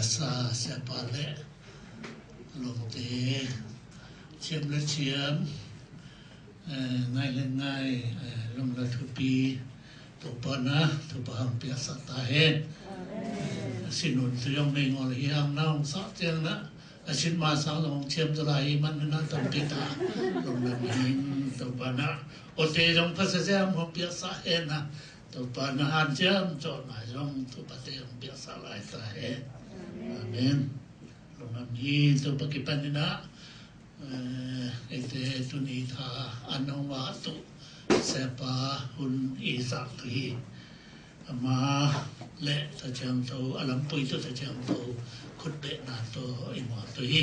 sa sẽ pa lệ lồng tế chiếm lên chiếm ngày lên ngày lồng là thu pi tổ pana thu pa hằng pia sa ta hen xin hồn từ trong mình ngồi hiang nong sát tiếng đó xin mà sao lòng chiếm cho lại mình nó tâm kita lồng là mình tổ pana ở đây trong phát sinh hằng pia sa hen na tổ pana han chiếm cho lại trong thu pa te hằng pia sa lại ta hen amen lồng là mình tổ pa kipanina ete tuni tha anongwa tu sepa hun isa ki ama le ta chang to alam pui to ta chang to khut be na to imwa to hi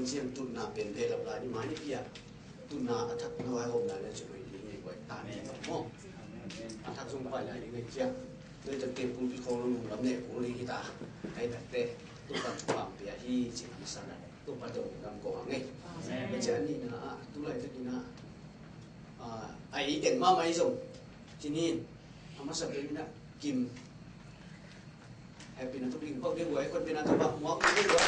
riêng tụi nào biển đề lập lại đi máy đi kia tụi nào thắc nói hôm nay là chuyện gì như vậy ta đi mà không thắc không phải là những người chia tôi thực tiễn cũng bị không luôn lắm nè cũng đi ta hay thật tệ tôi cần làm việc gì chỉ làm sao này tôi bắt đầu làm cổ ngay bây giờ đi nữa tôi lại thế nào ai tiền mà mấy dùng chỉ nên mà sắp đến nữa kim happy na tôi đi không đi quay con bên nào tôi bảo mua cái gì vậy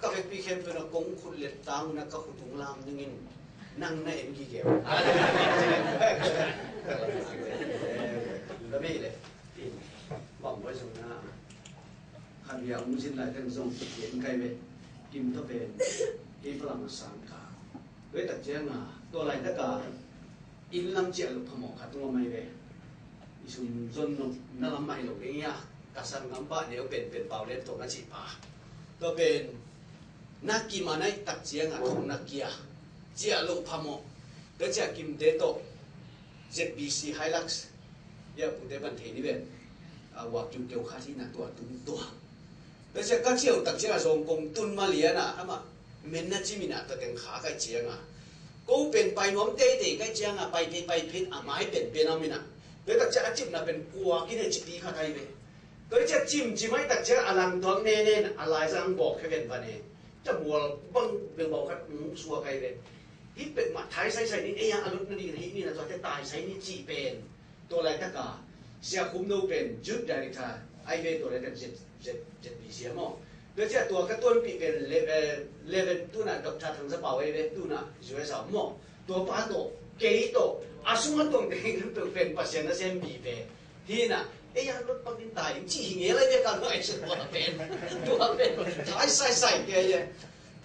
các việc bị khen về nó cũng khôn liệt tăng nó các khung thùng làm nhưng năng này em ghi kéo đó bây đấy vòng với chúng ta hành vi ông xin lại thêm dùng hiện cây về kim thấp về kim phải làm sáng cả với đặc trưng là tôi lại tất cả in năm triệu lục thầm khát tung mày về dùng dân nó làm mày lục đấy nha cả sân ngắm bạn nếu bền bảo lên tổ nó chỉ bà tôi bền nát kim mà này đặc trưng là không nát kia chia lục thầm đó chia kim tế tổ ZBC Hilux giờ cũng tế vấn đề đi về hoặc chung kêu khá thì là tua tung tua đó chia các chiều đặc trưng là dùng cùng tuân mà liền à mà mình là chỉ mình là tự nhiên khá cái chiang à cố bền bài nhóm tế để cái chiang à bài phết à máy bền à mình à đó đặc trưng chim là bền qua cái này chỉ đi khá thay về đó chia chim mấy đặc trưng à làm thuận nên à lại sang bỏ cái vấn đềจะมัวบังเป็นบอกกันสัวใครเลยที่เป็นมาท้ายใส่นี่เอ้ยอารมณ์นั่นนี่นะตัวจะตายใส่นี่จีเป็นตัวอะไรตั้งแต่เสียคุ้มโนเป็นจุดใดนี่ค่ะไอเวตัวอะไรเป็นเจ็ดปีเสียมั้งโดยเฉพาะตัวกระตุ้นปีเป็นเลเวลตัวน่ะดอกชาทั้งสปาวไอเวตัวน่ะช่วยสาวมั้งตัวป้าตัวเกย์ตัวอาสุมาตัวเด็กตัวเป็นปัจจัยนั่นเส้นบีเป็นที่น่ะเอ้ยรถปังดินตายจีเงี้ยอะไรเนี่ยกันไอ้สุดตัวเป็นท้ายใส่แกยัง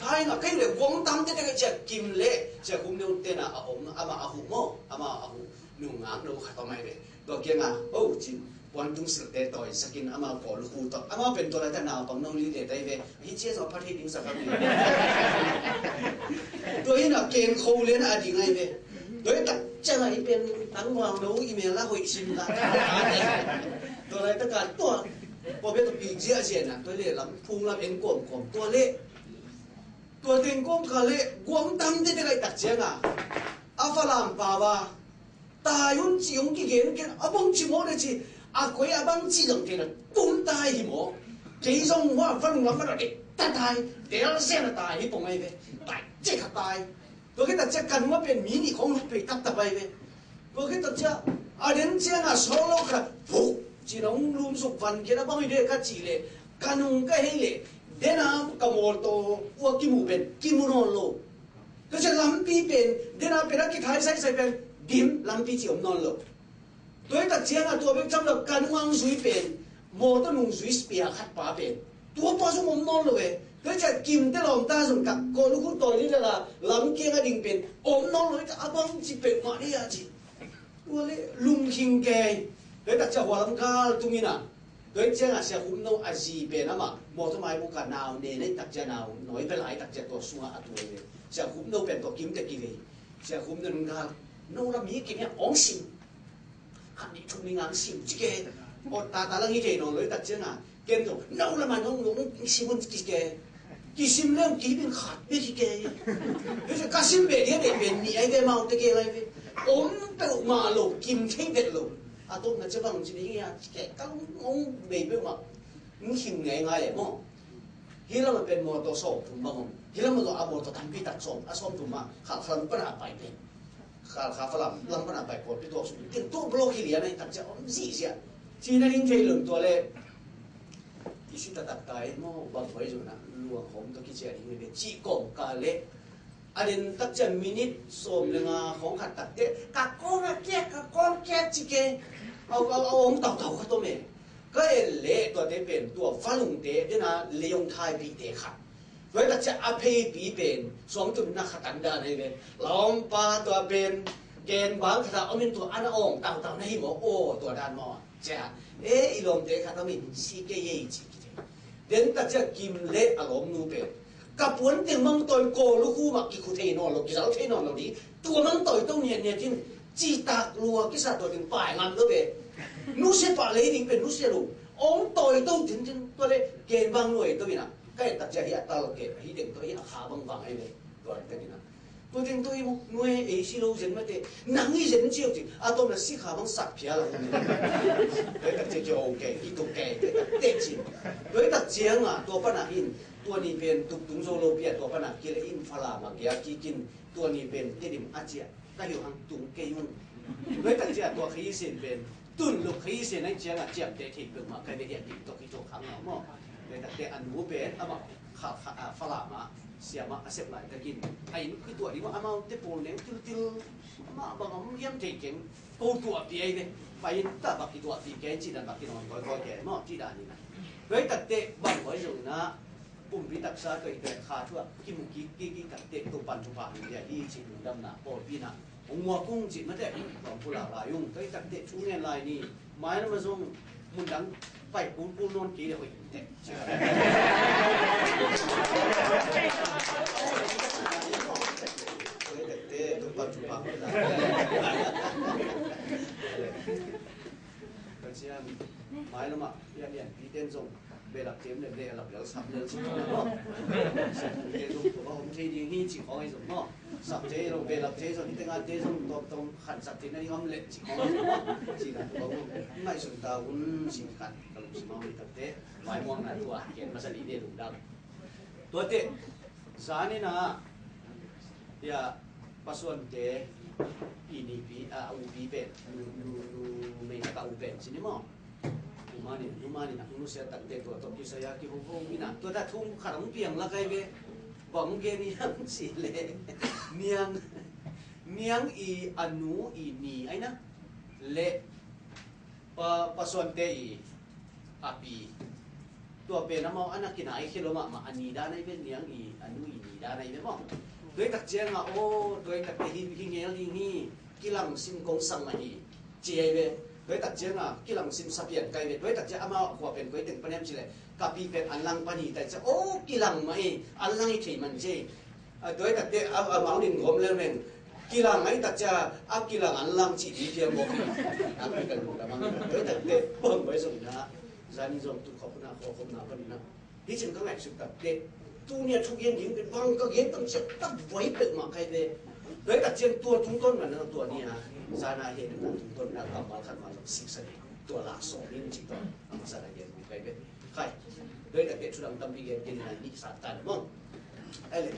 ท้ายน่ะแค่เรื่องวงตั้มที่ได้จะกิมเละจะคุมเนื้อเต้นอ่ะอามาอาหูโม่อามาอาหูนุ่งงามดูขัดต่อไม่เลยตัวเกี่ยงอ่ะโอ้จิมวันตุ้งสุดเตะต่อยสกินอามาก่อลูกหูต่ออามาเป็นตัวอะไรแต่หนาวปังน้องลีเดได้เว้ยฮิเชี่ยสอบพัดที่ดิ้งสักครั้งนึงตัวนี้น่ะเกมโคเล่นอะไรไงเว้ยโดยตัดจะไหนเป็นตั้งวางดูอีเมลละหอยชิมละตัวอะไรตั้งการตัวพอเป็นตัวปีเจียเจียน่ะตัวเล่ลำพุงลำเอ็นกลมตัวเล่ตัวเต็งกลมเขาเล่กวงตั้มที่ได้ตัดเจียงอ่ะอาฝรั่งป่าวตายุ่งจียงกี่เงี้ยกันอาบังจีโม่เลยจีอาคอยอาบังจีหลังเทน่ะตุ้มตายหิมะจีจงว่าฝรั่งลำมันเด็กตายเดี๋ยวเสียน่ะตายที่ปุ่มไอ้เว้ยตายเจ๊ขับตายตัวแค่ตัดเจ้ากันว่าเป็นมินิของลูกเป็ดตัดตะไปเว้ยตัวแค่ตัดเจ้าอาเดนเจ้าโซโล่ครับฟุกจีน้องลุมสุกฟันแค่นั้นบ้างไม่ได้กัดจีเลยกันงก็ให้เลยเดน่ากระโมลโตว่ากิมูเป็นกิมูนอนโลก็จะลำปีเป็นเดน่าเป็นนักกีฬาใส่เป็นดิมลำปีจีอมนอนโลตัวตัดเจ้าตัวเป็นจำเรากันวางสุยเป็นโมต้นุงสุยสเปียขัดป่าเป็นตัวป้าสมอมนอนเลยก็จะกินแต่ลมตาสมกับโกลูกตัวนี้ละลำเกียงดิ่งเป็นอมน้องเลยอาบังจีเป็ดมาได้ยังจีตัวเล่ลุงคิงแกโดยตัดจะหัวลำกาตุมินะโดยเจ้าเสียคุ้มน้องอาจีเป็นนะมาหมดทำไมบุกการนาวเนี่ยตัดจะนาวน้อยไปหลายตัดจะตัวสัวอัตัวเลยเสียคุ้มน้องเป็นตัวกิมตะกี้เลยเสียคุ้มน้องกาน้องละมีกินเนี่ยอ๋องสิมขันนี้ทุ่มมีงานสิมจีเกอดตาลังยี่เจนองเลยตัดเจ้าเกมตัวน้องละมันน้องสิมันจีเก kỳ sim lên kỳ bên khát biết gì kê bây giờ cá sim về đi để bên nhảy về màu để kê lại về ốm tự mà lục kim thấy về lục à tôi nói cho bằng chỉ đi nghe kẻ các ông về bên mà những hình ngày ngày đấy mà hi là một bên mô tô sổ thùng bông hi là một loại abo tô tham pi đặt sổ sôm thùng mà khá khá phân à bài bên khá phân làm phân à bài của cái tổ số tiền tôi block hi liền này thật sự ông gì vậy chỉ là những cái lượngตัวเลยที่สิตัดใจมั่วบางไว้อยู่นะลวงผมตัวคิดเจนี่เป็นจีกงกาเล่อันนี้ตัดจะมินิสมเลยนะของขัดตัดเตะกักก้อนแก่กักก้อนแก่จีเกเอาองเต่าเขาตัวเมย์ก็เละตัวเตะเป็นตัวฟ้าลุงเตะด้วยนะเลี้ยงไทยปีเตะขัดไว้ตัดจะอภัยปีเป็นสองจุดนักขัดตันดาในเป็นลองปลาตัวเป็นเกณฑ์บางขณะเอาเป็นตัวอันองเต่าในหมอโอตัวด้านหมอจ้าอีลมเตะขัดเอาเป็นซีเกย์จีเดินตัดจะกิมเละอารมณ์นูเป็นกับปวนเตียงมังต่อยโกลูกคู่มักกิคุเทนอนเรากิสาวเทนอนเราดีตัวมังต่อยต้องเนี่ยที่จีตากลัวกิสาตัวถึงป่ายงานแล้วเป็นนู้เสียป่าเลยดิ่งเป็นนู้เสียลูกองต่อยต้องถึงตัวเลยเกณฑ์บางหน่วยตัวนี้นะก็ตัดจะเหี้ยตาเราเกณฑ์ที่เด็กตัวนี้ขาบางไอ้เลยตัวนี้นะตัวเด็กตัวนี้หน่วยเอชิโร่เห็นไหมเตะหนังยี่เห็นเจียวจริงอาตัวนั้นสีขาบางสักเพียแล้วเลยตัดจะโอเคอีตัวแก่เตะจริงเลยตัดเจียงอ่ะตัวปัญหาอินตัวนี้เป็นตุงโซโลเปียตัวปัญหากิเลอินฟลามาเกียกินตัวนี้เป็นเตดิมอาเจียก็อยู่ทางตุงเกยุงเลยตัดเจียตัวขี้เส้นเป็นตุนลูกขี้เส้นนั่นเจียงอ่ะเจียมเตะทิ้งลงมาใครไปเรียนตัวขี้ตัวขังเอาหม้อเลยตัดเตะอันหูเป็นอ่ะบอกขาฟลามาเสียมาเสียบไหลตะกินไอ้คือตัวนี้ว่าเอาเตะปูเนี่ยติวมาบางเยี่ยมเจ๋งปูตัวปีไอ้เนี่ยไปแต่บักกี่ตัวปีแกจีดันบักกี่นอนก้อยแกหม้อจีดันนี่นะเลยตัดเตะบังไว้อยู่นะปุ่มพิทักษาเกิดแต่ขาทั่วกิมกี้ตัดเตะตัวปันทุบานเนี่ยที่จีนดำหนาปอดพี่นะหัวกุ้งจีมันแต่ของผู้หลากหลายยุ่งเลยตัดเตะช่วงเงี้ยลายนี่ไม้นั้นมาส่งมุนดังไปปูนอนกี่เดียวเตะตัวปัจจุบันก็เช่นหมายละมาเรียนพี่เต้นส่งเวลาเทมเนี่ยหลับแล้วสับเลยสิเนาะเทส่งตัวผมเทดีนี่จีของไอ้ส่งเนาะสับเทเราเวลาเทส่งที่ตั้งเทส่งต้องขันสับเทนั่นนี่เขาเละจีของไอ้ส่งเนาะจีนั่นตัวผมไม่สนตาวุ้นสิขันกระลุกสิมาไม่ตัดเตะหมายมองหน้าตัวเขียนมาสลีเดียดุดังตัวเตะสานี่นะอย่าปัสสาวะเตะอินิปีอุปีเป็นดูไม่นักอุเป็นสินี่มั้งอุมานี่นะนุเสียตัดเตะตัวตบที่สยามที่พงนี่นะตัวถ้าทุ่งขนมเปียงละไงเว้บอกมึงเกนี่ยังสิเล่เนียงอีอนุอีนีไอ้นะเละปัสสาวะเตะอาปีตัวเป็นน้ำมันอันนั้นกินไอ้คิโลมาอันนี้ได้ในเป็นเนียงอีอนุอีนีได้ในเป็นมั้งด้วยตักเจียงอ่ะโอ้ด้วยตักหินเงี้ยลิงนี่กิลังซิมกงสังมาฮีเจียเวด้วยตักเจียงอ่ะกิลังซิมสับเปียนไกเวด้วยตักเจียงอามาหัวเป็นก๋วยเตี๋ยวปนเนมชิเลกับปีเป็นอันลังปนีแต่จะโอ้กิลังมาฮีอันลังอีที่มันเจด้วยตักเจียงอามาดินผมเล่นเองกิลังไอ้ตักเจียงกิลังอันลังจีดีเพียงบอกนักกันดูแล้วมั้งด้วยตักเจียงเพิ่มไว้ส่งนะจานิจงตุขอบนาปนีนะที่ฉันก็แอบสุดตักเจียงตัวเนี่ยทุกอย่างยิ่งเป็นบางก็เห็นต้องจะตั้งไว้เป็นมาใครเลยเลยตัดเชียงตัวทุ่งต้นมันตัวนี้นะซานาเห็นตัวทุ่งต้นนะกำมาขันมาสิกสันตัวลาสองนี่จริงต่อมาซานาเห็นใครเป็นใครเลยตัดเด็ดชุดดำตั้มปีเย็นในนิสสันตันมั้งไอ้เลย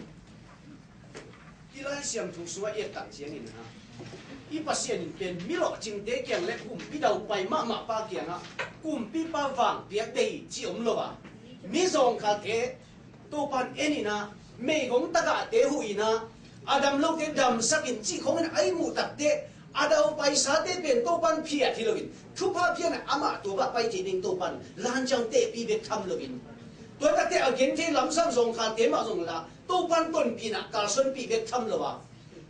ที่เราเสียงถูกสวยเอ็ดตัดเชียงนี่นะอีปัสเซียนเป็นมิโลจิงเตเกียงเล็กกลุ่มพี่ดาวไปมาป้าเกียงอ่ะกลุ่มพี่ป้าวังเปียกเตยจีอมโลวะมิซองคาเทตัวปันเอ็นี่นะไม่ของตะกะเตหุยนะอาดัมลูกเตดำสักินจีของมันไอหมูตัดเตอาดาวไปสาเตเป็นตัวปันเพียที่เรากินทุกภาพเพียนะอามาตัวไปจีนิงตัวปันลานจังเตปีเบกทำเรากินตัวตัดเตอเกนเทลำซ้ำส่งขาเตมาส่งละตัวปันต้นปีนะกาลส่วนปีเบกทำเราวะ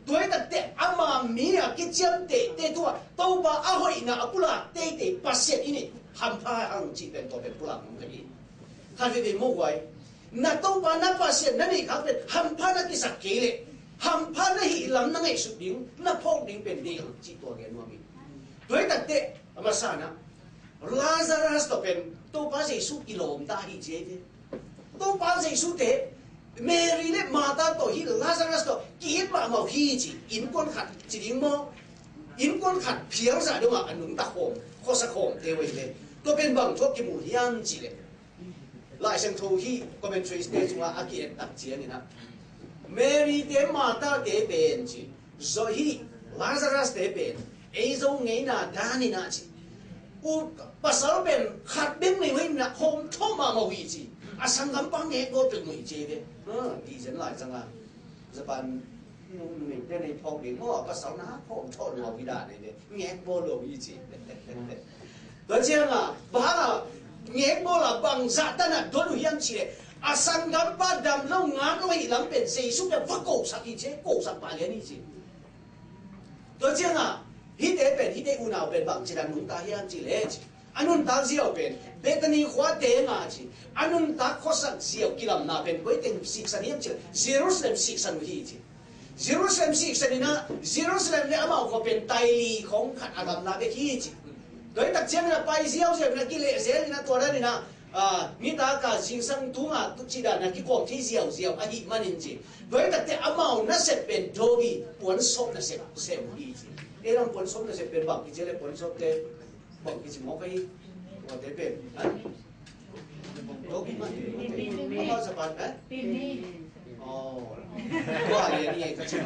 ตัวตัดเตอามามีอะกิจยมเตตัวตัวปะอาหอยนะกุลาเตปัสเซอินี่ทำพาอังจีเป็นตัวเป็นกุลาของกันอีท่านเป็นมุกไว้นัตัวปานับภาษานั่นเองครับเป็นฮัมพานักิสักเกลฮัมพานะฮิลัมนั่งไอสุดดิ้งนับพงดิ้งเป็นเดียงจีตัวเกนวามีด้วยตัดเตะมาสานะลาซารัสตัวเป็นตัวภาษาสุกิโลมตาฮิเจเตตัวภาษาสุเต Mary le Martha to hi Lazarus to kiit ma mau hi chi in kon khat chi ding mo in kon khat phiang sa do ma anung ta khom kho sa khom te wei le to ben bang thok ki mu hiam chi le lai sang tho hi commentary stage wa aki tak chian ina Mary te Martha te ben chi zo hi Lazarus te ben ei zo ngei na dani na chi u pasal ben khat ben nei wei na khom tho ma mau hi chi asang gampang nghe cô từng người chơi đấy, đi dẫn lại rằng là Japan mình đây này phong đến ngõ có sáu ná phong thôn màu vi đà này nghe cô đồ gì chứ, đó chứ là bà là nghe cô là bằng dạ tân là đối với anh chị asang gampang đam lâu ngán lâu lắm bên xây xuống là vắt cổ sạc gì chứ cổ sạc bà liền gì, đó chứ là hít để u nào bên bằng chỉ là nung ta hiền chỉ lẽ anun ta ziaw pen betani khwa te nga chi anun ta khosak ziaw kilam na pen koi teng siksan hiam chi Jerusalem siksan hi chi Jerusalem siksan na Jerusalem le amao ko pen taili khong khat agam na be hi chi doi tak chang na pai ziaw je na ki le zel na to ra ni na mi ta ka jingsang tu nga tu chi da na ki kom thi ziaw a hi manin chi doi tak te amao na set pen dobi pon sop na set sem hi chi eram pon sop na set pen bang ki jele pon sop te bằng cái gì món cái của thế bền đâu biết mà không bao giờ bạn đấy qua liền này cái chuyện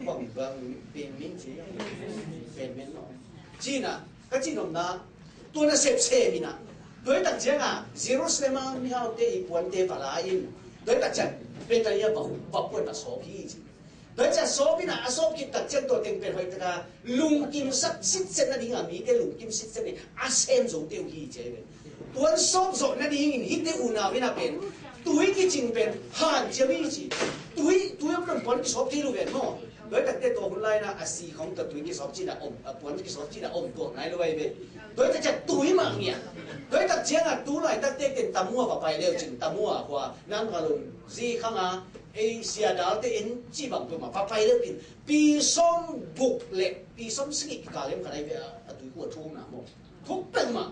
bằng bền miếng gì bền miếng rồi chi nè cái chi nồng na tôi là xếp mi nè đối đặc chế à Jerusalem mi hao te ipuan te Palestine đối đặc chế bên đây bảo quân là số gì đối với số bên nào số kim đặc trưng tôi tìm về hỏi ta lùng kim sắc xích sen là đi ngắm mi cái lùng kim xích sen này xem giống tiêu gì chứ tuấn số rồi là đi hít cái u nào bên nào bên túi cái trình bên hàn chưa biết gì túi ông còn tuấn cái số kia luôn bên mà đối với cái tôi hôm nay là xì không tập túi cái số chỉ là tuấn cái số chỉ là tuột này luôn vậy đối với cái túi mà nhỉ đối với cái là túi này ta tiền ta mua vào bài đều chỉnh ta mua qua năng cả lùng gì không à Asia đào te in chỉ bằng tôi mà phát bay lên pin pi som bục lệ pi som sĩ cả lên cái này về tuổi của thu nào một thuốc bệnh mà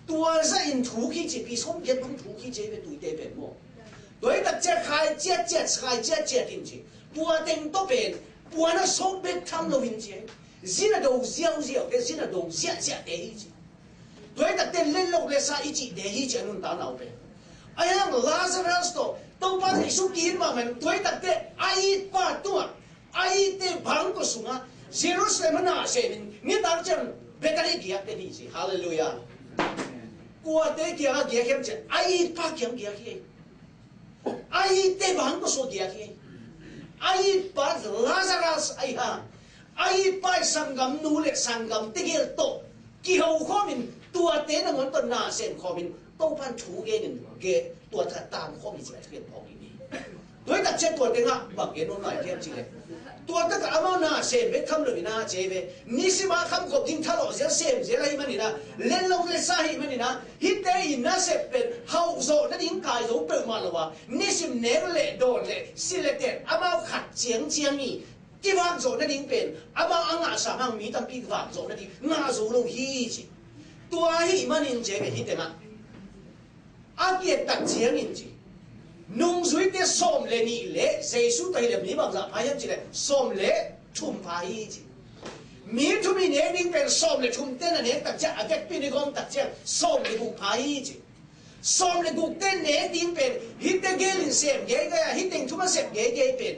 tua ra in thu khi chỉ pi som get không thu khi chỉ về tuổi tệ bệnh một đối đặc chất khai chết in chỉ tua tình to bệnh tua nó som bệnh tham lâu in chỉ gì là đầu diêu cái gì là đầu giết để ý chỉ đối đặc tên lên lộc lên sa ý chỉ để ý chỉ anh ta nào bệnh ai đang Lazarus to tông ba thì số kiến mà mình tuổi đặc tế ai ba tua ai te bang ko sunga Jerusalem na se ni ta chân Bethany kia te ni si hallelujah qua te kia kia kem chân ai pa kem kia kia ai te bang ko so kia kia ai pa Lazarus ai pa sangam nu le sangam te kia to ki ho kho min tua te na ngon to na sen kho min tông pan thủ cái tuổi thật tam không bị chuyện chuyện phong đi đối đặc chất tuổi tiếng ạ bằng cái nôn lại thêm gì đấy tuổi tất cả amao na xem với khăm rồi na chế về nisima khăm cột tiếng thalo dễ xem dễ lấy mà nè lên lâu lên xa hi mà nè hít đây na xem bên hậu rồi nó tiếng cài rồi bự mà là nisim nén lệ đồn lệ xin lệ tiền amao khát chiang nhỉ cái vang rồi nó tiếng bên amao ăn ngã sa mang mì tâm pi vang rồi nó tiếng ngã rồi lâu hi chứ tuổi hi mà nè chế về hít tiền ạ Agiat tak chiang in chi nung zui te som le ni le Jesu tai le ni bang za phai chi le som le thum phai chi mi thu mi ne ning pen som le thum te na ne tak cha agat pi ni gom tak cha som le bu phai chi som le gu te ne ding pen hit te gelin sem ge ga hit teng thuma sem ge pen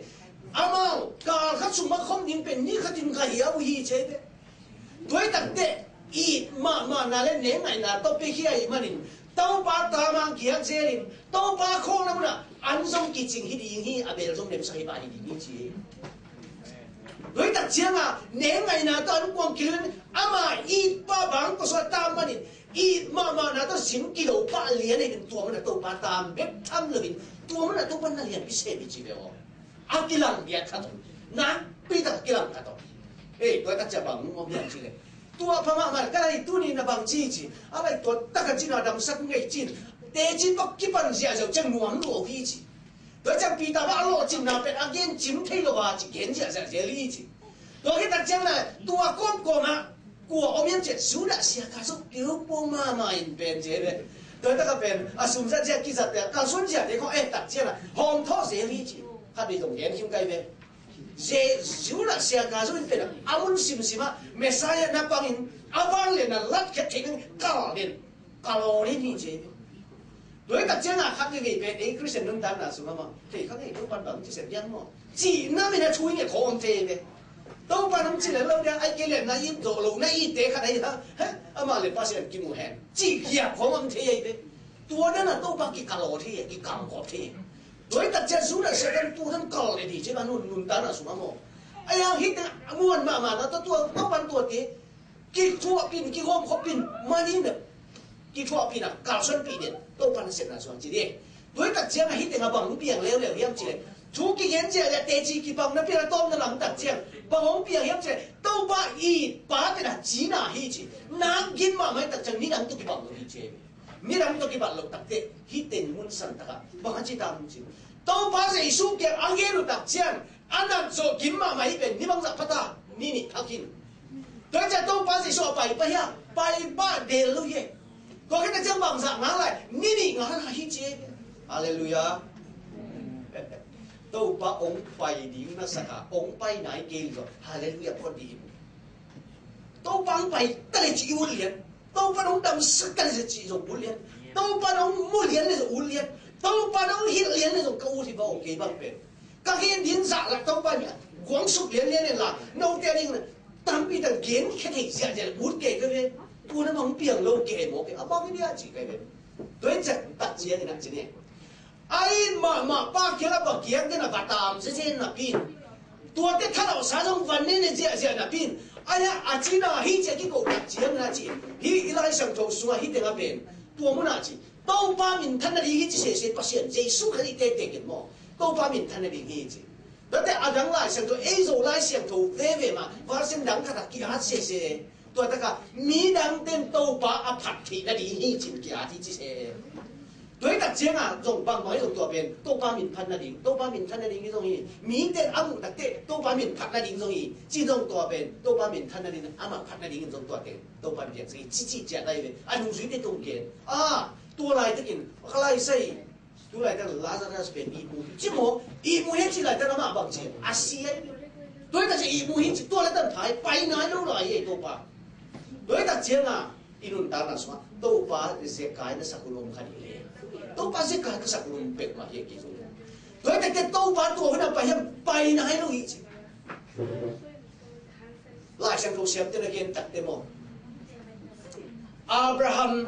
amao ka kha suma khom ning pen ni khatin ka hiau hi che de doi tak te i ma na le ne ngai na to pe hi ai manin tao ba ta mang kia zerin tao ba khong na muna an zong ki ching hi ding hi abel zong nem sai ba hi ding chi đối đặc chiang à nếu ngày nào tao ăn quăng kilin ama i ba bang có số tam manin i ma na tao xin kilo ba liền này tua mana tao ba tam bet tham levin tua mana tao ban na liền bi se bi chi beo akilang dia khato na pi ta kilang khato đối đặc chiang bang ngom yang chi le tua phama mà cái này tu ni na bằng chi chi, à vậy tua tất cả chi nào đam sắc ngay chi, để chi bóc cái phần gì rồi chân nuông lộ hi chi, đối chẳng bị ta bắt lộ chi nào bên anh yên chìm thấy lộ à chỉ kiến gì rồi li chi, đối cái đặc trưng là tua con mà của ông yên chết số đã xia cả số cứu bông mà in bên gì vậy, đối ta cái bên sum ra chia kia giật cái xuân chia thì có đặc chia là hồng thọ dễ lý chỉ khác đi dùng hiện kim cái về dễ dù là xe cá rồi bên amun sim á Messiah na pangin awang lên là lát cái thing cả lên như thế đối đặc chia là khác cái về bên Christian nông dân là sum mà thì khác cái lúc ban đầu chỉ sẽ biết mà chỉ nó mình là chui cái khó thế về đâu ban hôm chỉ là lâu đấy ai kia liền na in đồ lâu na in thế khác đấy ha mà liền phát hiện kim mù hẹn chỉ hiệp khó thế vậyตัวนั้นน่ะต้องปากิกาโลที่กิกามกอบที่โดยตัดเจ้าสุนัขเสด็จตัวนั้นกอลเลยดิใช่ไหมนุ่นตาน่ะสุนัขโมไอ้ยังฮิตม้วนมาแล้วตัวต้องปันตัวที่กิทั่วปีนกิโฮมขบินมานี่เนี่ยกิทั่วปีน่ะกาลส่วนปีเนี่ยต้องปันเสร็จนะส่วนจีเดียโดยตัดเจ้าฮิตกับบังเปียงเลี้ยวเยี่ยมจีทุกกิเห็นเจ้าจะเตจีกิบังนั่นเป็นต้มนั่นหลังตัดเจ้าบังเปียงเยี่ยมจีต้องปาอีป้าเป็นจีน่าฮิจีน้ำกินมาไม่ตัดเจ้านี่นั่งตุกิบังฮิจีมีรำตัวกี่บาทลูกตักเตะฮิตเต็นมุนสันตะกะบางทีตามจริงต้องภาษาอิสุเกอังเกลุตักเชียนอันนั้นโซกิมมาไม่เป็นนี่บางสักพัตานี่ทักกินโดยจะต้องภาษาอิสุไปฮะไปบ้านเดลุยก็แค่จะบางสักงานอะไรนี่งานฮิเจฮาเลลูยาต้องพระองค์ไปดีนักสักองค์ไปไหนเกลือฮาเลลูยาพอดีต้องฟังไปแต่ละจีวุ่นเลียน都不能当时干是几种无联，都不能木联那种无联，都不能一联那种勾地方给帮别，刚给人啥了都把你光速连的啦，弄点那个当比的连开头下去无给个呗，不能往边路给么给，啊帮你俩几个呗，对这大姐的那几年，哎妈把给了把给的那把当时间那边，多的他老啥种反正的这那边。哎呀，阿姐呐，迄只去搞大姐那只，迄来上头说迄点阿边，多么那只，都把面摊那里迄些不显，耶稣可以得嘅么？都把面摊那里迄只，那得阿人来上头，A组来上头飞嘛，发生人他其他些，多得个米人店都把阿拍起那里迄只其他这些。对特征啊，用帮忙用多边，都把面摊那里，都把面摊那里那种伊，面店阿姆特地，都把面拍那里那种伊，这种多边，都把面摊那里阿嘛拍那里那种多店，都把面是自己食来的，啊用水的东西啊，多来得紧，后来谁，多来得拉着那是变义务，这么义务迄起来得那嘛帮钱，啊是诶，对特是义务迄多来得排，白拿都来诶都把，对特征啊，一轮打那什么，都把这些改的啥个弄开的。都把这个个啥个弄变嘛，也记住。对的，这都把多那白样白哪都一起。来上头写的那件特的么？Abraham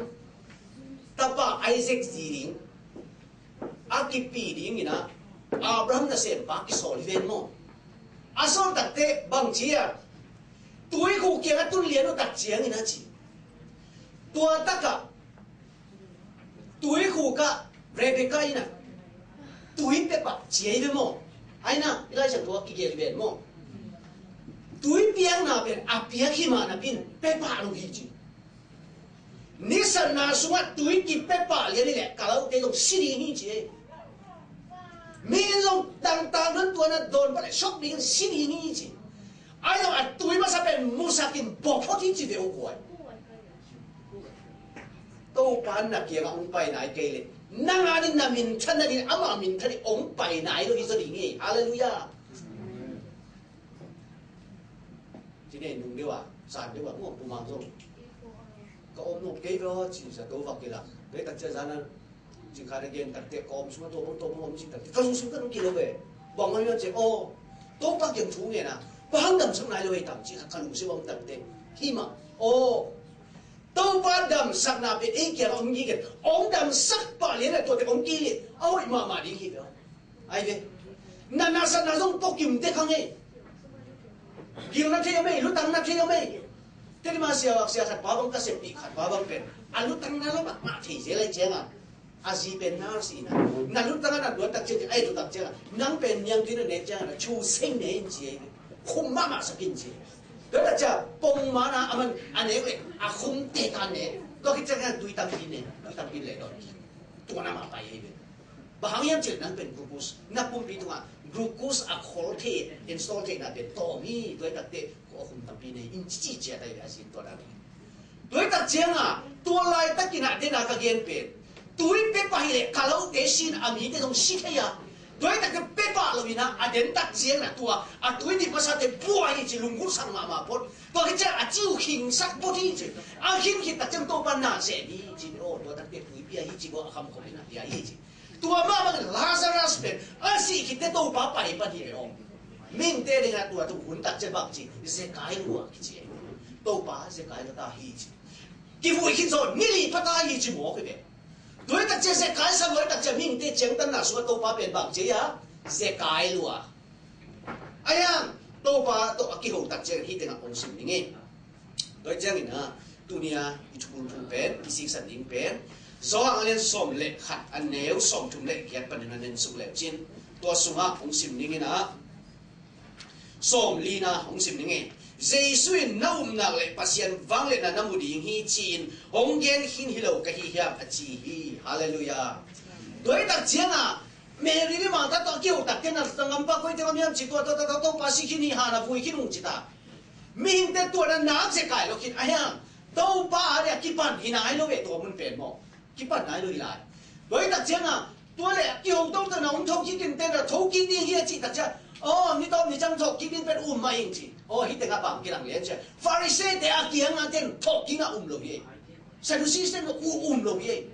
他把 Isaac 指令，阿基比领呢 ？Abraham 的先把手里边么？阿说特的帮子啊，对古见啊，都连都特讲的那字，多得个。对户个 Rebecca 呢，对别把结的么？哎那，你来想多几个里边么？对边那边啊边去嘛那边别把路去去。你说那说对几别把连的嘞，kalau这种实力你去，民众当人多那多不来说明实力你去，哎那啊对嘛啥边木啥边爆破天去的好怪。都把那几个ông拜来给嘞，那里那民村那里阿妈民村的ông拜来都一直里面，哈利路亚。今天弄了啊，3了啊，我不忙做。個ông弄幾個，其實都發嘅啦。你特隻山啊，就看那件特隻講什麼多我唔知特隻，他說什麼都記到嘅，望我樣子哦，都北京出嘅啦，不肯咁出來咯，係特隻，看唔少我特隻，希望哦。都把ดำสักนาเป็นเกี่ยวกับองค์นี้กันองค์ดำสักป่าเลี้ยงตัวแต่องค์กี้เลยเอาไอ้มาดีกี่เดียวไอ้เว้ยนาสันนาต้องปกิมเด็กข้างเงี้ยกิวนักเที่ยวไม่รู้ตังนักเที่ยวไม่ที่มาเสียขัดบ้าบังก็เสียปีขัดบ้าบังเป็นอันรู้ตังนั่นแล้วมาที่เสียอะไรเจ้าอาซีเป็นนาสีนะนั่นรู้ตังนั่นรู้ตังเจ้าไอ้รู้ตังเจ้านั่งเป็นยังที่นั่นเจ้าชูเส้นเนี่ยเจ้าคุ้มมาสักกินเจ้าก็จะปงมานะมันอันนี้เลยอาคงเตะกันเนี่ยก็คิดจะกันดุยตังกินเนี่ยดุยตังกินเลยตัวน้ำมาไปเลยบางอย่างเจอนั้นเป็นกลูโคสนับปุ่มปีตัวกลูโคสอะคอร์เทสอินสตอลเทสนั่นเป็นตัวมีด้วยตัดเตะก็คงตังกินเนี่ยอินจีเจได้เลยสิตัวนั้นด้วยตัดเจียงอ่ะตัวลายตัดกินอ่ะเดน่าก็เกินเป็น túi bé bay lệ cả lâu để xin ami để trong xí thế à đối ta cái bé ba rồi na đến tắc giếng là tua túi đi pasal để buai chỉ lùng cút sang mà bớt tua cái cha chiu hình sắc bớt đi chứ hình tắc chân tô ban na sẽ đi chỉ ô tua tắc để túi bia hi chỉ có không có na bia hi chỉ tua mà Lazarus bên xí khi để tô ba bay đi rồi mình để đi là tua huấn tắc chân bạc chỉ sẽ cái luôn cái gì tô ba sẽ cái là ta hi chỉ cái vui khi rồi nghĩ đi bắt ta hi chỉ mua cái đấy đối tác chế sẽ cái sao đối tác chế mình để chẳng tân là số tô ba bên bạc chế á sẽ cái luôn ai à tô ba tô cái hồ tác chế khi tiếng ông sinh nghe đối chẳng gì nữa dunia itu pun pen isi sanding pen so ang len som le khat an neu som thum le kiat pan nan nen suk le chin to sunga ông sinh nghe na som lina ông sinh nghe Jesus naum nak le pasien wang le na namudi hi chin hong gen hin hilo ka hi hiam achi hi hallelujah doi tak chianga Mary ni ma ta to kiu tak ken na sangam pa koi te miam chi to pasi hin hi hana vui hin ung chi ta min te to na nak se kai lo kin aya to pa ya ki pan hi nai lo ve to mun pen mo ki pan nai lo hi lai doi tak chianga to le kiu to ta na ung thok ki kin te na thok ki ni hi chi ta cha ni to ni chang thok ki kin pen ma ing chi hi te nga bang ki lang len che Pharisee te a kiang a ten thok ki nga lo ye Sadducees te lo ye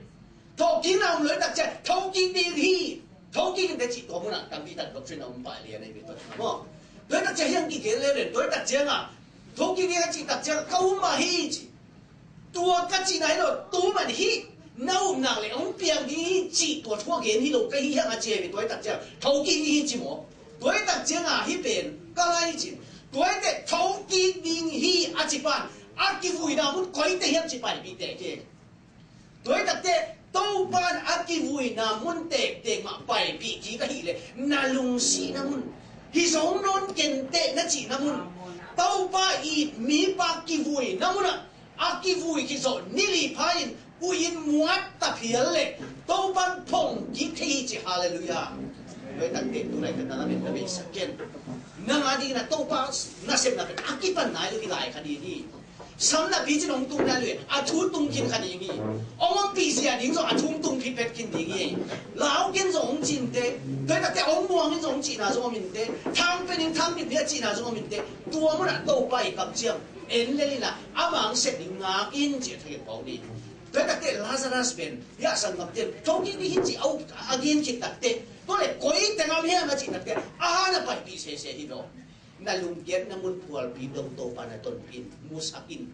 thok ki na lo tak che thok ki ni hi thok ki te chi to mo na tang bi tak doctrine om pa le nei bi to mo doi tak che hiang ki ke le doi tak che nga thok ki ni chi tak che kau ma hi chi tua ka chi nai lo tu man hi nau na le ong piang hi chi to thua gen hi lo ka hi hang a che bi doi tak che thok ki ni chi mo doi tak che nga hi ben ka lai chi đối với thấu ki ninh hi a chỉ ban a ki vui na muốn coi te hiệp chỉ bài bị tệ kì đối với te tâu ban a ki vui na muốn tệ mà bài bị kí cái hi lệ na lung si na muốn hi sống non ken tệ na chỉ na muốn tâu ba i mi ba ki vui na muốn a ki vui ki so ni li pain uin muat ta phial lệ tâu ban phong ki thi chỉ hallelujah đối với te tu này cái ta làmเป็นสักเกนnang adi na to pa na sem na akipan na lu hilai khadi ni sam na bi jinong tung na lu a thu tung kin khadi ni ong pi sia ding so a thum tung pi pet kin ding ye lao ken zong jin de doi na te ong muang kin zong chi na zo min de thang pe ning thang ni bia chi na zo min de tua mo na to pa i kap chiam en le li na amang set ding nga in je thai pau ni doi na te Lazarus ben ya sang ngam te thong ki ni hi chi au again ki tak te tôi lại coi tiếng Anh nghe mà chỉ là cái na phải bị xe đi đâu na lùng kiến na muốn phùa bị đông tô pa na tôn pin mua sakin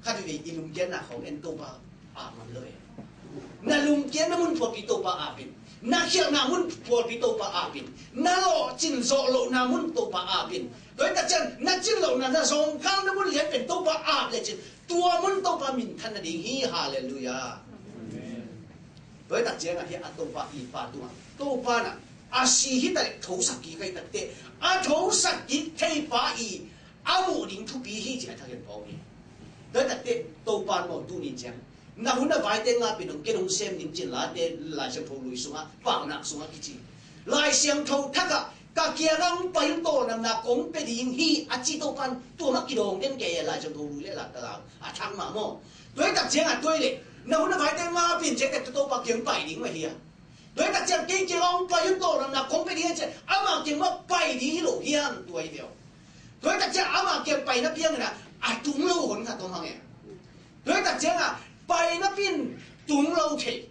khai vì lùng kiến na không en tô pa man lơi na lùng kiến na muốn phùa bị tô pa pin na khiang na muốn phùa bị tô pa pin na lo chín zo lo na muốn tô pa pin đối ta chân na chín lo na zong khang na muốn liềnเป็นtô paเลยchân tua muốn tô pa min thân là đi hi hallelujah đối ta chân là hi tô pa i pa tua tô pa na si hi ta thấu sắc kỳ cái đặc tệ thấu sắc kỳ thay phá y mu linh thu bí hi chỉ là thằng bảo đi đấy đặc tệ tô pa một tu niệm chém na hun na vai tên nga bị đồng cái đồng xem niệm chỉ là để lại xem thấu lùi xuống á bảng nặng xuống á cái gì lại xem thấu thắc à cả kia răng bay to nằm na cũng bị đi hi chỉ tô pa tua mắc kỳ đồng đến cái lại xem thấu lùi lên là ta thằng mà mo đấy đặc chém tôi lệ na hun na vai tên nga bị chết cái tô pa kiếm bảy đỉnh mà hi đối tác chẳng kinh chỉ ông bay to là không phải đi hết mà kiếm mà bay đi lộ hiang tuổi điều đối tác chẳng mà kiếm bay nó biếng là tung lâu hồn cả tông hàng này đối tác chẳng bay nó pin tung lâu thì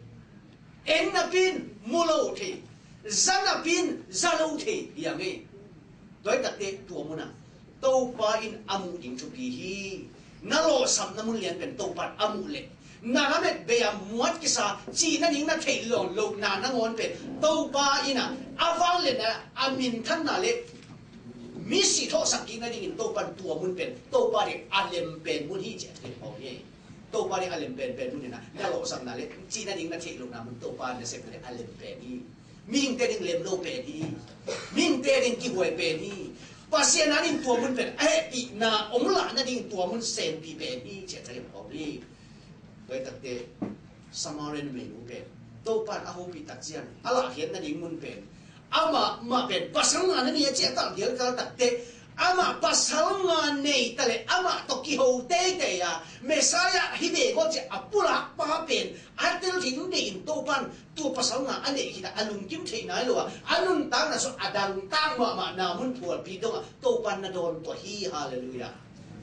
en nó pin mua lâu thì dân nó pin ra lâu thìอย่างนี้đối tác thếตัวมันtàu pa in amu ding chu pi hi na lo sam na mun lian pen tàu pa amu le na met be muat kisa chi na ning na thei lo na ngon pe to pa ina awang le na amin than na le mi si tho sak ki na ding to pan tua mun pen to pa de alem pen mun hi che the ho ye to pa de alem pen mun na lo sam na le chi na ning na thei lo na mun to pa de se pe alem pen ni ming te ding lem lo pe ni ming te ding ki hoi pe ni pa se na ding tua mun pen pi na ong la na ding tua mun sen pi pe ni che the ho ni với đặc tế Samaritan menu pen tô pan aho pi tak chian ala hian na ding mun pen ama ma pen pasang na ni che ta dial ka tak te ama pasalnga nei tale ama to ki ho te te ya Messiah hi be ko che apula pa pen atel thing de in to pan tu pasalnga ane hi da alung kim thei nai lo anun tang na so adang tang ma na mun thual pi dong to pan na don to hi hallelujah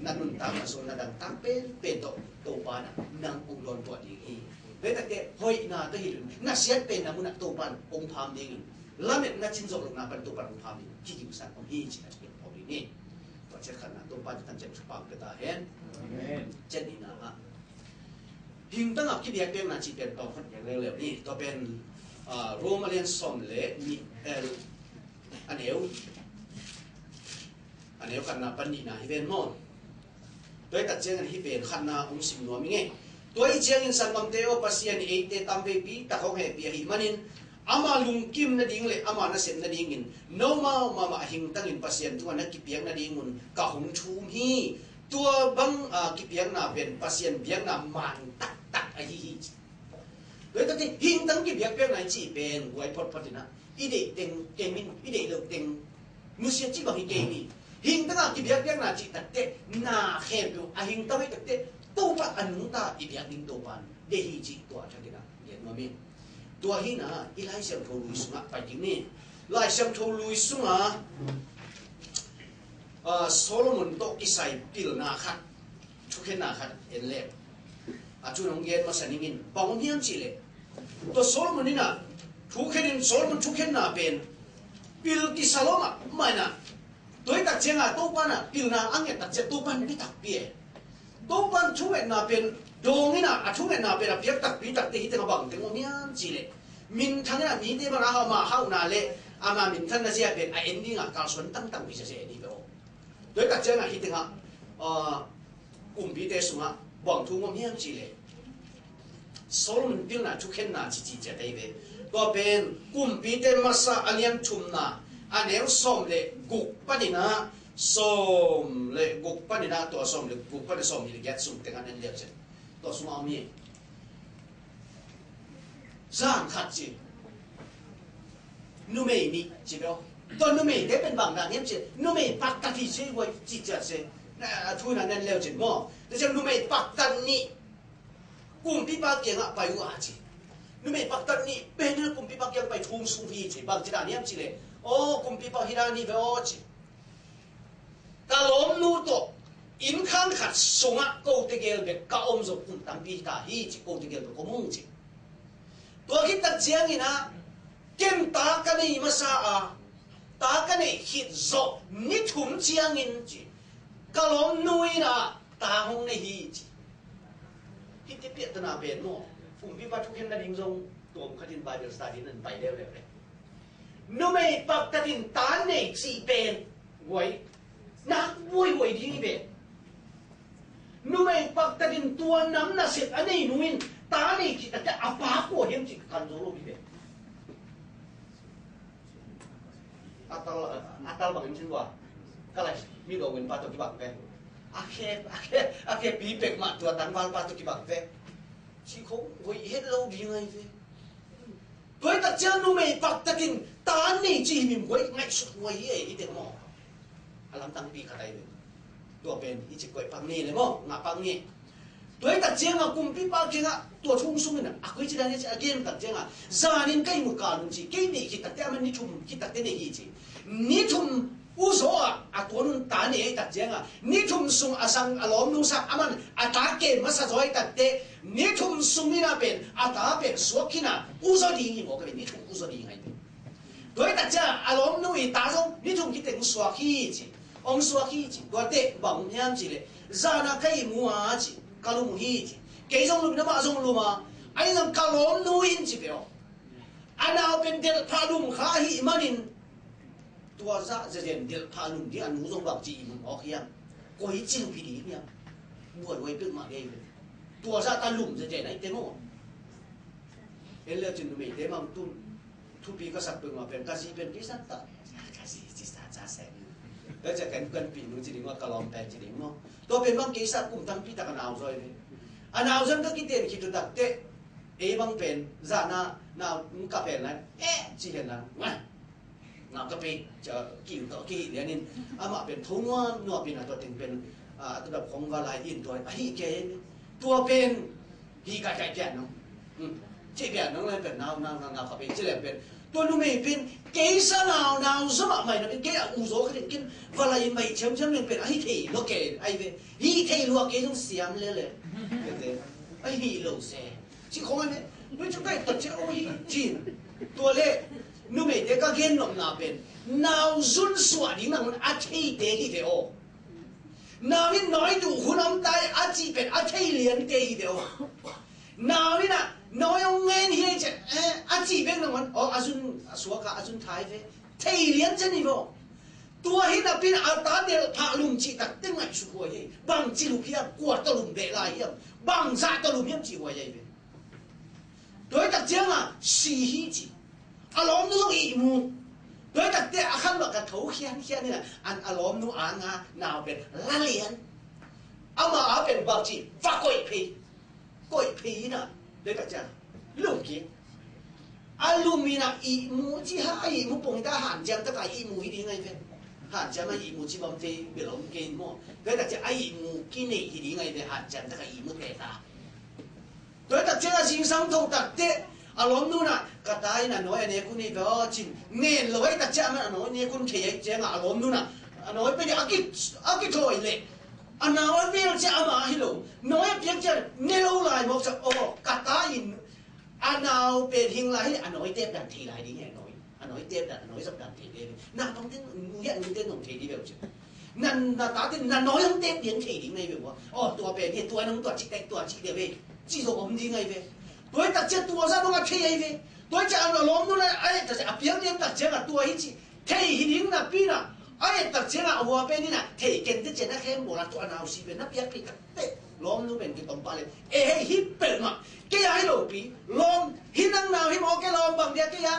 nanun tang na so na dang tang pen to pan nang ung don to di hi ve ta ke hoi na ta hi na siat pen na mun na to pan ong pham ding lamet na chin zo lo na pan to pan ong pham ding ki ki san ong hi chi naนี่ตัวเช็ดขนาดตัวปั้นจะตั้งใจชุบปังกระตาเห็นเช่นนี้นะฮะหิงตั้งอับคิดอย่างเดียวนะจีเป็นตัวคนอย่างเร็วๆนี่ตัวเป็นโรมาเลียนสมเล่มีอันเอวขนาดปันนี่นะที่เป็นมอนตัวตัดเจียงที่เป็นขนาดองค์สิบหน่วยมีไงตัวอีเจียงอินสันบังเตอปัสยานี่เตตามเวปีตะเขาเหปีหิมันินama lungkim na ding le ama na sen na dingin no ma hing tangin pasien tu na kipiang na dingun ka hung thum hi tua bang kipiang na pen pasien biang na man tak a hi le ta ti hing tang kipiang piang na chi pen wai pot na ide teng kemin ide lo teng musia chi bang hi ke ni hing tang kipiang piang na chi tak te na khem lu a hing tang tak te to pa anung ta ibiang ning to pan de hi chi to a thakina yen ma miตัวหินะอีไล่เสียงโทลุยสุงะไปจริงนี่ไล่เสียงโทลุยสุงะโซโลมอนโตอิสัยปิลนาคัดทุกเห็นนาคัดเอ็นเล็บจุนองเกนมาสันนิมินปองเฮียนจีเล่ตัวโซโลมอนนี่นะทุกเห็นโซโลมอนทุกเห็นนาเป็นปิลกิซาโลมะไม่นะตัวตัดเจียงอ่ะตัวปันอ่ะปิลนาอังเกตัดเจียตัวปันไม่ตักเปียตัวปันทุกเห็นนาเป็นดงนี่นะทุกเห็นนาเป็นเปียกตักปีตักตีที่มาบังถึงองเฮียนจีเล่มินทันเนี่ยมีเดี๋ยวมาเข้านาเล่อามามินทันน่ะเสียเป็นไอเอ็นดิ้งอ่ะการสวนตั้งวิเศษนี่ไปโอ้โดยตัดเจ้าหน้าที่ถึงอ่ะกลุ่มพิเศษสุงอ่ะบังทุ่งว่ามีอะไรจีเล่โซโลมอนพิลน่ะทุกเห็นน่ะจีจะได้เว้ก็เป็นกลุ่มพิเศษมาซาอันยังชุมน่ะอันเนี้ยส่งเล่กุกปนินะส่งเล่กุกปนินะตัวส่งเล่กุกปนิส่งนี่แกสุ่มแต่กันนั่นเรียกเช่นตัวสุ่มเอามีร่างขัดจีนุ่มเอนี่จีบเอาตอนนุ่มเอได้เป็นบางอย่างเนี่ยจีนุ่มเอปักตันที่จีไว้จีเจอจีทุนนั้นเร็วจีมั้งแต่เจ้านุ่มเอปักตันนี่กุมปีปักเกียงอ่ะไปว่าจีนุ่มเอปักตันนี่เป็นเรื่องกุมปีปักเกียงไปทุ่งสุพีจีบางจีด้านเนี่ยจีเลยโอ้กุมปีปักฮิรานี่ไปโอ้จีตาล้มนู่นโตอินข้างขัดสุงะกูตะเกียบเบกก้าอมจกุมตั้งปีตาฮีจีกูตะเกียบเบกกูมุ่งจีตัวคิดตัดเจียงนี่นะเก็มตากันนี่มาซาตากันนี่หิดโซนิทุ่มเจียงอินจีกะลมนุยนะตาหงในฮีจีฮิตเปียตนาเป็นโม่ฝุ่นพิบัติทุกเห็นนั่นเองทรงตัวขดินไบเบิลสตาร์ดินนั่นไปเร็วเลยนุ่มไม่ปักตัดินตาในจีเป็นไว้นักไว้ดีเป็นนุ่มไม่ปักตัดินตัวน้ำน่ะเสร็จอันนี้นุยตานี่คิดแต่อาปากว่าเห็นจิตกันโจโลบีเบอัตลบางชิ้นว่าก็เลยมีดอกเงินปาตุกิบังเวอาเคปีเป็กมาตัวตันวาลปาตุกิบังเวชีคงไว้เห็นเราดีไงเวตัวตัดเจ้านุ่มไม่ปักตะกินตานี่จีมิมไว้ไงสุดไว้เอ้เด็กมั่งอารมณ์ตั้งปีกระไดเลยตัวเป็นอีจิกไว้ปังนี่เลยมั่งงาปังนี่ตัวตัดเจียงอ่ะกุมปีปากเจียงอ่ะตัวทุ่งสุ่มนี่นะอ่ะคุยจีได้เนี่ยจะเกี่ยงตัดเจียงอ่ะจานินใกล้มุกการุนจีใกล้นี่คิดตัดเจ้ามันนิทุ่มคิดตัดเต้นี่จีนิทุ่มอุโสอ่ะตัวนู้นตาเนี่ยตัดเจียงอ่ะนิทุ่มสุ่มอาสังอารมณ์นู้สักอ่ะมันอ่ะตาเก็บมาสะจอยตัดเต้นิทุ่มสุ่มนี่นะเป็นอ่ะตาเป็นสวกขี้น่ะอุโสดีนี่บอกกันนิทุ่มอุโสดีไงเป็นตัวตัดเจ้าอารมณ์นู้อีตาส่งนิทุ่มคิดแต่งสวกขี้จีองสวกขี้จีตัวเต้บังยังจีเลยจานะใกล้มัวจีkalau muhiji, keisong lu nama azong lu ma, ayang kalau nuin cipeo, anak pendel palung kahi imanin, tua za jadi pendel palung dia nuzong bakji imun okiam, koi cing pidi ni am, buat wei pek mak dia itu, tua za talung jadi naik temo, elah cing tu mei temang tu pi kasak pek mak pen kasih pen kisah tak, kasih kisah saya. แล้วจะกันกันปีนู้นจีนิงว่ากะลอมแปลจีนิงมั้งตัวเป็นบางกีสักกลุ่มทั้งปีตะกันเอาซอยเลยอันเอาซันก็คิดเต็มคิดตัวตัดเตะบางเป็นจานามุกเป็นนั้นจีเห็นนั้น nàoก็ไปจะกี่ต่อกี่เดี๋ยวนี้อามาเป็นทุ่งว่านัวเป็นตัวถึงเป็นตัวแบบของวาลายอินตัวฮีเกตัวเป็นฮีกายแก่น้องเจี๊ยบน้องเลยเป็นนาวเขาเป็นเจี๊ยบเป็นตัวนู้นไม่เป็นเกย์สนาวสมัครใหม่นะเป็นเกย์อุโสเขาถึงกินวาลายใหม่เชื่อมเป็นฮีเทโลเกไอเป็นฮีเทโลเกต้องเสียมเลยไอฮีโลเซ่ที่ของมันเนี่ยด้วยจุดได้ตัดเจ้าฮีจีนตัวเล่นู่นไม่ได้ก็เกณฑ์น้องนาเป็นนาวซุนสวัสดีนั่งอาชีพเด็กที่เดียวนาวินน้อยดูคุณน้ำตายอาชีพเป็นอาชีพเลี้ยงเด็กที่เดียวนาวินน่ะน้อยเอาเงินเฮียจะอาชีพเป็นน้องมันอาซุนสวกาอาซุนไทยเฟ่เที่เลี้ยงจะนี่บ่ตัวเห็นน่ะเป็นอาตาเดียวพาลุงจีตักตั้งไงสุขวัยบางจีลุกเฮียกวาดตะลุมเบลายเฮียบางซาตะลุมเฮียจีวัยเฟ่โดยตักเจ้าอ่ะสี่ฮีจีอารมณ์นู้นอีมูโดยตักเจ้าขันว่ากระทู้เขียนนี่นะอันอารมณ์นู้นอ่างานาวเป็นละเลียนเอามาเป็นบางจีฟ้าก้อยพีน่ะโดยตักเจ้าลุงกี้อาลุมีน่ะอีมูจีฮะอีมูปงตาหันจังตะไคอีมูอีดีไงเฟ้หันจังมาอีมูจีบอมเฟเบลงเกนโม่โดยตักเจ้าอีมูกินนี่อีดีไงเฟ้หันจังตะไคอีมูเตตาโดยตักเจ้าสิ่งสังทงตักเตอารมณ์นู้นน่ะกระต่ายน่ะน้อยเนี่ยคุณนี่ก็จินเงินเลยแต่เจ้ามันน้อยเนี่ยคุณเขียนเจ้าอารมณ์นู้นน่ะน้อยไปเดี๋ยวอากิโถยเลยอันน้อยเวลเจ้ามาให้ลงน้อยเพียงเจ้าเนรลายบอกจะโอ้กระต่ายอันน้อยเป็นหิงไรอันน้อยเต็มดันทีไรดีเนี่ยน้อยอันน้อยเต็มดันน้อยสับดันทีเดียวน่าต้องเต้นยังเต้นหนุ่มทีดีแบบนั่นน่าตาเต้นนั่นน้อยต้องเต้นเลี้ยงทีดีไงแบบว่าอ๋อตัวเป็นเนี่ยตัวน้องตัวจิกแต่ตัวจิกเดียวเว้ยจีโร่ผมดีไงเว้ยโดยตัดเจ้าตัวซะต้องมาเที่ยวเว้ยโดยจะเอาล้มนู่นเลยไอ้แต่จะเพียงเลี้ยงตัดเจ้าตัวหิจิเที่ยวหิ้งน่ะปีน่ะไอ้ตัดเจ้าหัวเป็นนี่น่ะเที่ยวเก่งที่เจ้าแค่โบราณตัวน่าสิเป็นนับยักษ์ปีกันเตะล้มนู่นเป็นกี่ตมปลาเลยฮิปเปิลมาแกยังให้โลปีล้มหินนั่งหนาวหิมอแกล้มบางเดียแกยั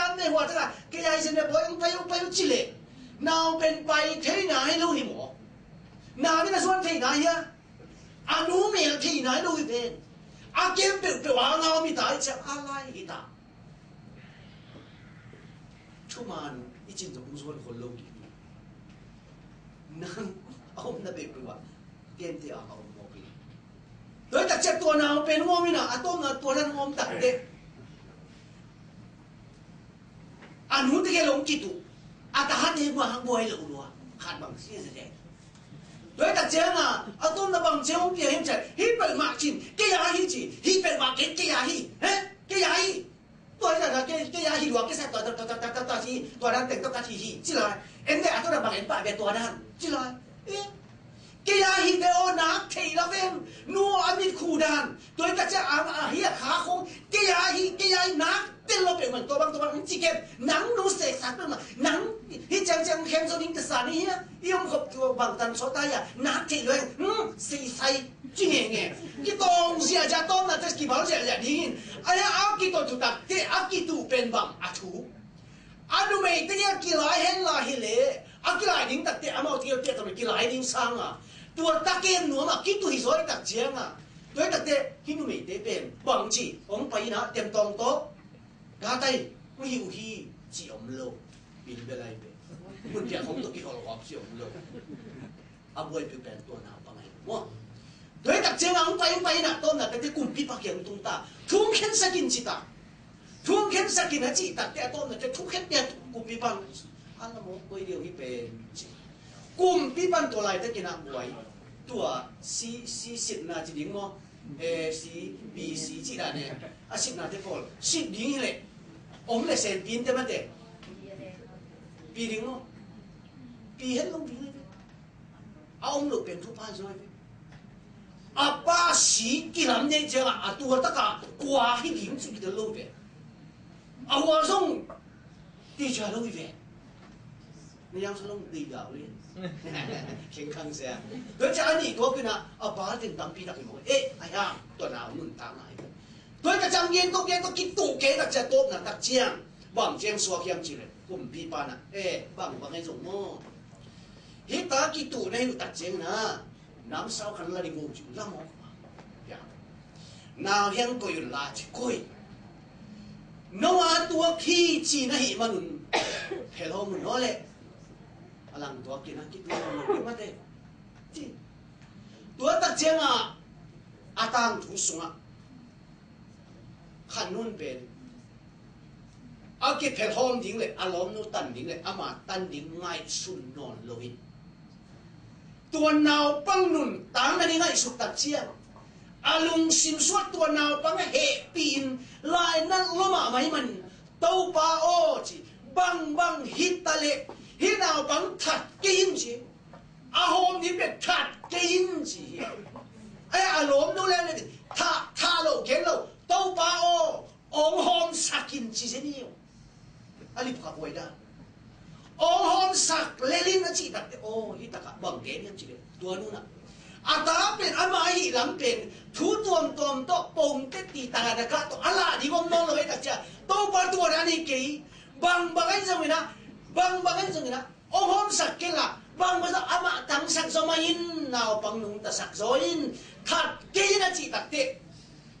งในหัวจ้ะแกยังเส้นเดียวไปจิเลหนาวเป็นไปเที่ยวไหนรู้หิมอหนาวนี่น่ะส่วนเที่ยวไหนฮะอนุเมียเที่ยวไหนรู้อีเป็นอาเกมเป็นวางเอามีตายจะอะไรอีตาชั่วมันอีจินจะมุ่งส่วนคนโลกีนั่นเอาหน้าเบ็ดไปว่าเกมที่เอาโมกีโดยตัดเจ็บตัวหนาวเป็นงอมินะอาต้มตัวนั้นงอมตัดเด็กอันนู้นที่แกลงจิตุอาตาหันเห็นว่าหังบวยหรือว่าขาดบางสิ่งเสียโดยตัดเจ้าอ่ะอาต้มน่ะบางเจ้าเปลี่ยนเห็นใจฮิปเปิลมาจินแกยาฮิจิฮิปเปิลมาแกยาฮิเฮ้แกยาฮิตัวนั้นน่ะแกยาฮิหลวงแกใส่ตัวที่ตัวนั้นแต่งตัวกะทิฮิจิเลยเอ็นเดอตัวนั้นบางเอ็นป่าเป็นตัวนั้นจิเลยแกยาฮิเดโอนักเทละเวมนัวอามิดคูดานโดยตัดเจ้าเฮียขาคงแกยาฮินักเต้นเราเป็นเหมือนตัวบางจิเก็บหนังนูเสกสัตว์เป็นมาหนังที่จังเข้มโซนิงกษานี่ฮะยมขบตัวบางตันโซตายอ่ะนักที่เลยสีใสจริงไงกี่ตองเสียจะต้องน่ะจะกี่บาทเสียจะดิ้งไอ้อากี่ตัวจุดตักที่อากี่ตัวเป็นบางอาชูอันนู้นไม่ที่ยังกี่หลายเห็นหลายเห็นเลยอากี่หลายดิ้งตักที่อามาที่เราเที่ยวทำไมกี่หลายดิ้งสร้างอ่ะตัวตักเกนหนูมากี่ตัวหิสวยตักเจียงอ่ะโดยตักที่ที่นู้นไม่ได้เป็นบางจีองไปนะเต็มตองโต๊ะกาไตไม่หิวฮีจีอมโลบินไปไรไปมันจะของตัวกี่คนหอบจีอมโลอาบวยเป็นตัวหนาวปังไงวะโดยตักเจียงองไปนะต้นน่ะแต่ที่กลุ่มพี่ปักยังตุ้งตาทุ่งเข็นสกินจิตาทุ่งเข็นสกินนะจิตาแต่ต้นน่ะจะทุ่งเข็นเนี่ยกลุ่มพี่ปังอันนั้นมันก็เดียวที่เป็นกลุ่มพี่ปังตัวไรแต่กินน้ำบวยตัวสีสิบนาจีดิ้งมั้งสีบีสีจีดาเนี่ยสิบนาทีพอสิบดิ้งเลยอมเลยเซนปีนเต็มเลยปีดิ้งมั้งปีเห็นลงปีเลยเอาอมลูกเป็นทุกพันซอยอาป้าสีกี่ลำเนี่ยเจ้าตัวตะกากว่าให้ดิ้งสุดเดือดลูกเป็นเอาว่าส่งดีใจลูกเป็นนี่ยังส่งดีดาวเลยเข่งขันเสียโดยจะอันนี้ตัวคือนะอาป้าถึงตั้งปีตั้งปีไอ้ห่าตัวหนาวนุ่นตาไหนโดยกระจังเย็นก็คิดตู่เกตักจะโต๊ะน่ะตักเชียงบางเชียงสัวเชียงจีเลยกลุ่มพี่ปานะบางให้ส่งโม่ฮิตาคิดตู่ในตักเชียงนะน้ำเสาขันละดิงูจุละหมอกอย่างนาวเฮียงก็อยู่ลาจิกุยนัวตัวขี้จีนะหิมัน hello mun no le alang tua kina ki tu no ma te ti tua tak chenga atang thu sunga khanun ben aki phel hom ding le alom nu tan ding le ama tan ding ngai sun non loin tua nào băng nun tang na ngai su tak chiang alung sim suat tua nào băng he pin lai nan loma mai man tau pa o chi băng băng hit tale hi nào băng thật kinh chi a hom ni be thật kinh chi ai alom nu le tha lo ken lo tau pa o ong hom sakin chi se ni ali ka boy da ong hom sak lelin na chi tak o hi taka bang ke ni chi tua nu na ata pen ama hi lam pen thu tuom to pong te ti ta da ka to ala di gom no lo ta cha to pa tua ra ni ke bang bang ai zong na bang bang ai zong na ong hom sak ke la bang ba ama tang sak zo ma in nào bang nung ta sak zo in thật ke na chi tak te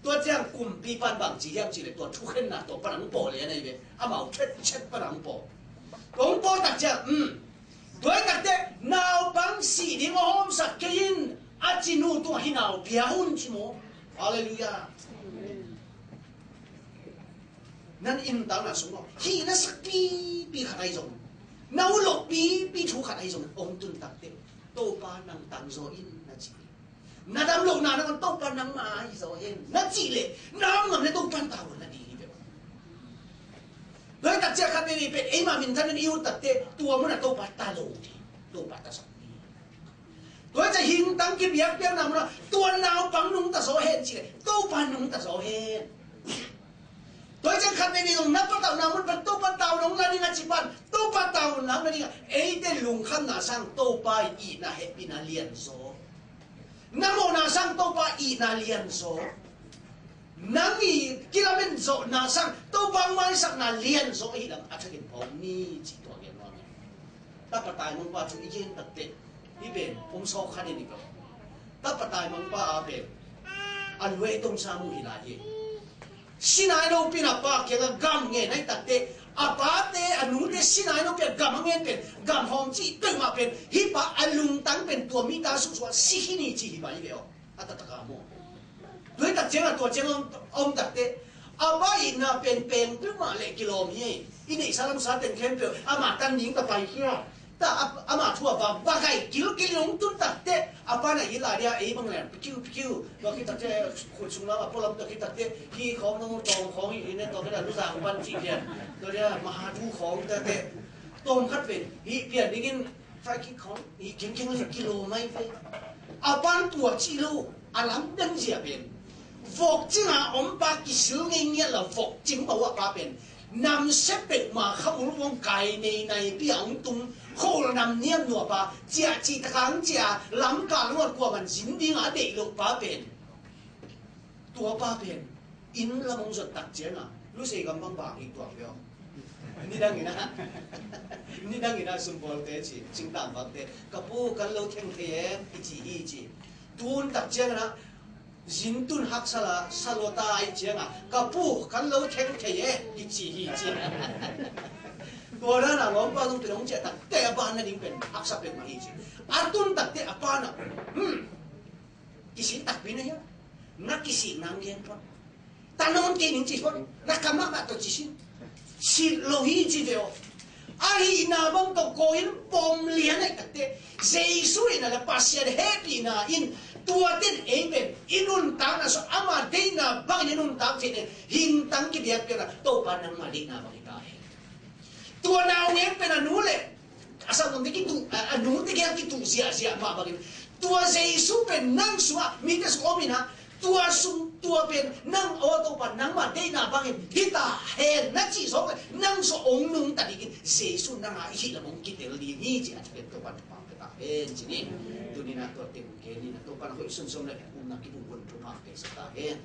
ตัวเจ้ากุมปีปันบางจีเยี่ยมจีเลยตัวทุกข์นะตัวปนังโปเลยนะอีเบอามาเช็ดปนังโปหลวงพ่อตักเจ้าตัวตักเจ้านาวบังสีดิ่งหอมสักเกินอาจินูตัวหินาวเปียหุ่นจิโมฮาเลลูยานั่นอินตังนะสมองฮีนั่นสักปีขัดไอซงนาวหลบปีถูขัดไอซงองตุนตักเจ้โตปานังตังโซอินนะจีนาดำลงนามันต้องปันนังมาอีสอเองนาจีเลยน้ำมันต้องปันตาวนาดีแบบเลยตัดเจ้าคันนี้เป็นไอ้มามินท่านนี่อยู่ตัดเตะตัวมันต้องปันตาโลดีต้องปันตาสักดีเลยจะหิงตั้งกิบยักเปี้ยนำนะตัวนาวปังนุ่งตาโซเฮนจีเลยต้องปันนุ่งตาโซเฮนเลยจะคันนี้ตรงนับปันตาวนามันเป็นต้องปันตาวน้องนาดีนาจิปันต้องปันตาวน้ำนาดีไอ้เดลุงขันนาสังต้องไปอีนาเฮปินาเลียนโซนั่งโมนาสังโตปาอีนาเลียนโซนั่งอีกิลาเมนโซนาสังโตปางไม่สักนาเลียนโซอีดังอาจจะเห็นผมนี่จีตัวเงี้ยน้อยถ้าปะตายมึงว่าจุอีเย็นตัดเด็ดนี่เป็นผมโซคันนี่ก็ถ้าปะตายมึงว่าอาเป็นอันเวตงสามุฮิลาเยสินายโนปีนับปากเกี่ยวกับกำเงี้ยในตัดเด็ดอาปาเตอนุเดสินายโนเป็นกำเงี้ยเป็นกำหอมจีตึงมาเป็นฮิปะอลุงตั้งเป็นตัวมิตาสุสวาสิฮินีจีฮิบาอีเดียวอาตตะกาโมด้วยตัดเจ้าตัวเจ้าองตัดเตอาปาอินนาเป็นตึงมาเลกิโลมีอินี่สารมสารเป็นเข้มเปียวอามาตันยิงตะไปเฮียแต่อามาทั่วบางไก่กิโลงตุนตัดเตอาปาเนี่ยยิลาเดียเอ้บังแหลมคิวเราคิดตัดเจ้าขุดชุงแล้วพวกเราตัวคิดตัดเตที่ของน้องตองของอีเนี่ยตองก็ได้รู้จักวันจีเดียตัวเนี้ยมหาดูของแต่ตองคัดเป็นอีเปลี่ยนนี่กินไฟคิดของอีเก่งเลยกิโลไม่ไปอาปานตัวกิโลอาลัมดังเสียเป็นฟอกจริงอ่ะอมปากิสิลเงี้ยละฟอกจริงบอกว่าปาเป็นนำเสเป็ดมาขมุนวงไก่ในปีอังตุงโคลนำเนียมหนัวปาเจ้าจีตะขังเจ้าล้ำการนวดกว่ามันสินดิ้งอ่ะเด็กลูกปาเป็นตัวปาเป็นอินละมงสุดตักเจ้าน่ะรู้สึกกำบังบางอีกตัวเดียวนี่ดังงี้นะสมบูรณ์เตจิจริงตามบักเตกับผู้กันเราเท่งเทียมอีจีตูนตักเจ้านะยินตุนฮักสละสโลตาอีเจ้านะกับผู้กันเราเท่งเทียมอีจีตัวนั้นน่ะล้อมบ้านต้องเป็นของเจ้าตักแต่บ้านนั่นยิ่งเป็นฮักสับเป็นมาอีจีอาตุนตักเตะบ้านน่ะกิสิตักเป็นไงนักกิสินางเลี้ยงพอตานอนกินจีพอนักกำลังมาตัวจีสิสิโลหิตจีเดียวอาหินาบังตะโกอินปอมเลี้ยงไอ้ตัดเตะเจสุอินะละปัสยาเฮปีนาอินตัวเต้นเองเป็นอินุนตังนะสอามาเดน่ะบังอินุนตังเจเนี่ยหินตังกิเบียเป็นนะโตปานังมาลีนาบังตาตัวนาวเงี้ยเป็นอนุเลยอาศัยตรงนี้กิตุอนุที่แค่กิตุเสียมาบังตัวเจสุเป็นนั่งสัวมีแต่สโอมินะตัวเป็นนั่งเอาตัวปันนั่งมาได้นาบังฮิตาเห็นนักจีสองนั่งสองนุ่งแต่ดิกินเสียสุนั่งอาฮิละมงกินเดลีนี่จีอาจจะเป็นตัวปันปังกระตาเห็นจีนี่ตัวนี้นะตัวเต็มเกนี่นะตัวปันเขาสุ่มๆเลยอุ้มนักกินบุญตัวปังเป็นสตาเห็น